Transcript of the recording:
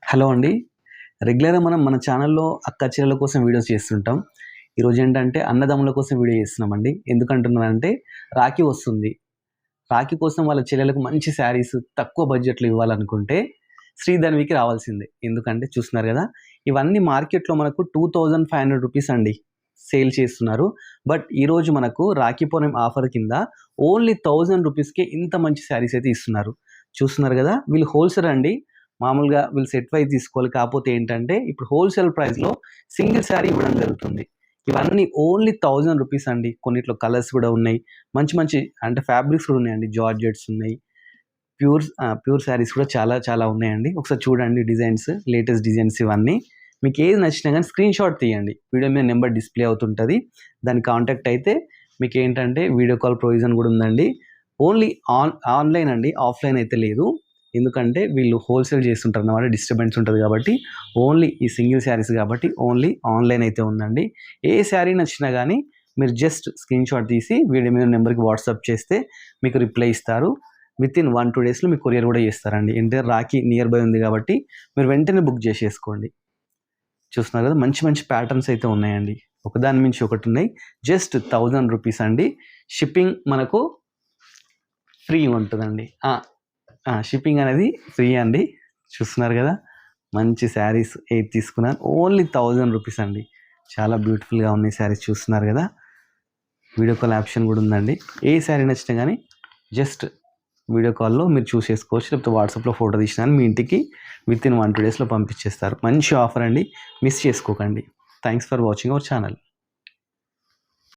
Hello అండి. రెగ్యులర్‌గా మనం మన ఛానల్‌లో అక్క చెల్లెల కోసం వీడియోస్ చేస్తుంటాం. ఈరోజు ఏంటంటే అన్నదమ్ముల కోసం వీడియో చేస్తున్నామండి. ఎందుకంటున్నానంటే రాఖీ వస్తుంది. రాఖీ కోసం వాళ్ళ చెల్లెలకు మంచి శారీస్ తక్కువ బడ్జెట్‌లో ఇవ్వాలనుకుంటే శ్రీధన్వికి రావాల్సిందే. ఎందుకంటే చూస్తున్నారు గదా! ఇవన్నీ మార్కెట్‌లో మనకు రూ. 2500 అండి సేల్ చేస్తున్నారు. బట్ ఈరోజు మనకు రాఖీ పౌర్ణమి ఆఫర్ కింద ఓన్లీ రూ. 1000కే ఇంత మంచి శారీస్ అయితే ఇస్తున్నారు. చూస్తున్నారు గదా! వీళ్ళు హోల్‌సేలర్ అండి. మామూలుగా వీళ్ళు సెట్ వైజ్ తీసుకోవాలి. కాకపోతే ఏంటంటే ఇప్పుడు హోల్‌సేల్ ప్రైస్‌లో సింగిల్ శారీ ఇవ్వడం జరుగుతుంది. ఇవన్నీ ఓన్లీ రూ. 1000 అండి. కొన్నిట్లో కలర్స్ కూడా ఉన్నాయి. మంచి మంచి అంటే ఫ్యాబ్రిక్స్ కూడా ఉన్నాయండి. జార్జెట్స్ ఉన్నాయి. ప్యూర్ శారీస్ కూడా చాలా చాలా ఉన్నాయండి. ఒకసారి చూడండి డిజైన్స్, లేటెస్ట్ డిజైన్స్ ఇవన్నీ. మీకు ఏది నచ్చినా గానీ స్క్రీన్‌షాట్ తీయండి. వీడియో మీద నంబర్ డిస్‌ప్లే అవుతుంటది. దానికి కాంటాక్ట్ అయితే మీకేంటంటే వీడియో కాల్ ప్రొవిజన్ కూడా ఉందండి. ఓన్లీ ఆన్‌లైన్ అండి. ఆఫ్‌లైన్ అయితే లేదు. ఎందుకంటే వీళ్ళు హోల్‌సేల్ చేస్తుంటారన్నమాట. డిస్టర్బెన్స్ ఉంటది కాబట్టి ఓన్లీ ఈ సింగిల్ శారీస్ కాబట్టి ఓన్లీ ఆన్‌లైన్ అయితే ఉందండి. ఏ శారీ నచ్చినా గానీ మీరు జస్ట్ స్క్రీన్‌షాట్ తీసి వీడియో మీద నంబర్‌కి వాట్సాప్ చేస్తే మీకు రిప్లై ఇస్తారు. వితిన్ 1, 2 డేస్‌లో మీకు కొరియర్ కూడా చేస్తారండి. ఎందుకంటే రాఖీ నియర్ బై ఉంది కాబట్టి మీరు వెంటనే బుక్ చేసేసుకోండి. చూస్తున్నారు కదా! మంచి మంచి ప్యాటర్న్స్ అయితే ఉన్నాయండి. ఒకదాని మించి ఒకటున్నాయి. జస్ట్ రూ. 1000 అండి. షిప్పింగ్ మనకు ఫ్రీ ఉంటదండి. షిప్పింగ్ అనేది ఫ్రీ అండి. చూస్తున్నారు గదా! మంచి శారీస్ ఏది తీసుకున్నాను ఓన్లీ రూ. 1000 అండి. చాలా బ్యూటిఫుల్‌గా ఉన్నాయి శారీస్ చూస్తున్నారు గదా! వీడియో కాల్ ఆప్షన్ గూడా ఉందండి. ఏ శారీ నచ్చినా గానీ జస్ట్ వీడియో కాల్‌లో మీరు చూసేసుకోవచ్చు. లేకపోతే వాట్సాప్‌లో ఫోటో తీసినా మీ ఇంటికి వితిన్ 1, 2 డేస్‌లో పంపించేస్తారు. మంచి ఆఫర్ అండి. మిస్ చేసుకోకండి. Thanks for watching our channel.